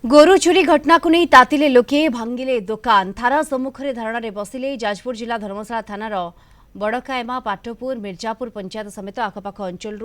गोरु चोरी घटना को नहीं तातिले लोके भांगिले दुकान थाना सम्मुखें धारणा बसिले जाजपुर जिला धर्मशाला थानार बड़काएमा पाटपुर मिर्जापुर पंचायत समेत आखपाख अंचल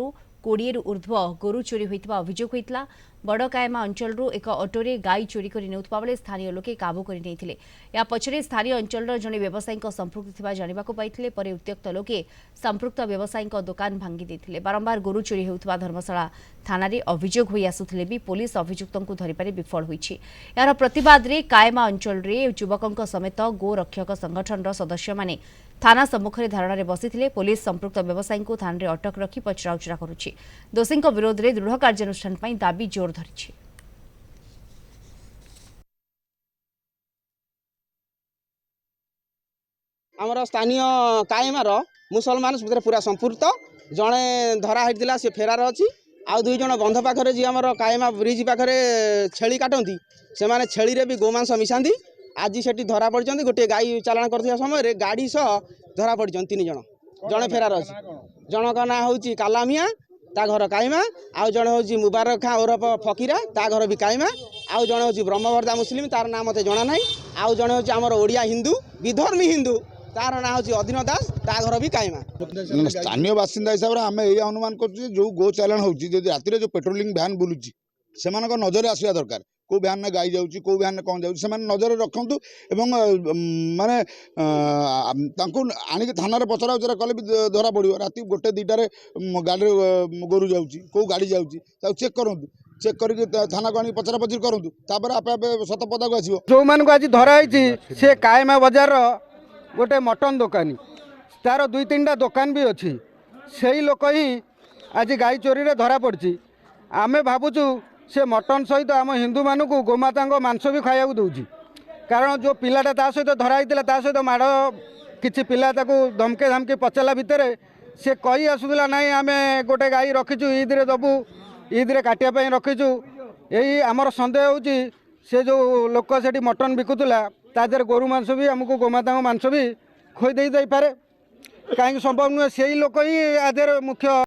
20 ऊर्ध्व गोरु चोरी होता अभियोग होता बड़काएमा अंचल एक अटोरे गाई चोरी कर नेउथबा बेले स्थानीय लोके काबू कर नहीं या पछरे स्थानीय अंचल जड़े व्यवसायी संपृक्ति जाना पाइथिले परे उत्त्यक्त लोके संपृक्त व्यवसायी दुकान भांगी देथिले बारंबार गोरु चोरी होता धर्मशाला थाना अभियोग होई आसुथिले भी पुलिस अभियुक्तଙ୍କୁ धरिपारे विफल होईछि। यार प्रतिवाद रे कायमा अंचल रे युवकଙ୍କ समेत गो रक्षक संगठन सदस्य माने थाना सम्मुखें धारणा बसिथिले पुलिस संपृक्त व्यवसायी को थाना रे अटक रखी पचराउचरा करुछि। दोषी विरोध में दृढ़ कार्यानुष्ठान पई दाबी जोर धरिछि। आमर स्थानीय कायमार मुसलमान पूरा संपूर्ण जड़े धरा होता सी फेरार अच्छी आउ दुई जन बंध पाखे जी आम कायमा ब्रिज पाखे छेली काटती से मैंने छेली भी गोमांस मिसाती आज से धरा पड़ी गोटे गाई चालाण कर समय गाड़ी सह धरा पड़ी 3 जन जड़े फेरार अच्छी जनक ना हूँ कालामिया ता घर कायमा आउ जड़े हूँ मुबारक खां ओरफ फकीरा ता घर भी कायमा आउ जड़े हूँ ब्रह्मवर्दा मुस्लिम तार ना मत जना ना आउ जड़े हूँ आमर ओडिया हिंदू विधर्मी हिंदू तार ना हूँ अधीन दास ता घर भी कायमा। स्थानीय बासिंदा हिसाब से आम यही अनुमान कर जो गो चालाण हो राति जो पेट्रोलिंग भ्यान बुलूची से नजर आसवा दरकार कौ भ्यान में गाई जाऊँगी कौ भ्यान में कौन जाऊँगी से नजर रखु एवं माने आणिक थाना पचरा उचरा कले भी धरा पड़ो राति गोटे 2टार गाड़ी गोरु जाऊँगी कौ गाड़ी जाऊँगी चेक करूँ चेक करके थाना को आनी पचरा पचर करूँ तापर आपे आपे सत पदा को आसो जो मान को आज धराई से कायमा बजार गोटे मटन दुकानी तार 2-3टा दुकान भी अच्छी से ही लोक ही आज गाई चोरी रे धरा पड़ी आमे भावुचु से मटन सहित आम हिंदू मानू गोमाता मांस भी खाया दूची कारण जो पिलाटा ता सहित धराई ता सहित माड़ किसी पिला धमके धमके पचारा भितर से कही आसूला ना आम गोटे गाई रखीचु ईद रे दबू ईद रे काटिया रखीचु यही आमर सन्देह होची से जो लोक से मटन बिकुला तादर गोरु मांस भी आमको गोमाता मांस भी खोई दे पारे कहीं संभव नुहे से लोक ही आदर मुख्य।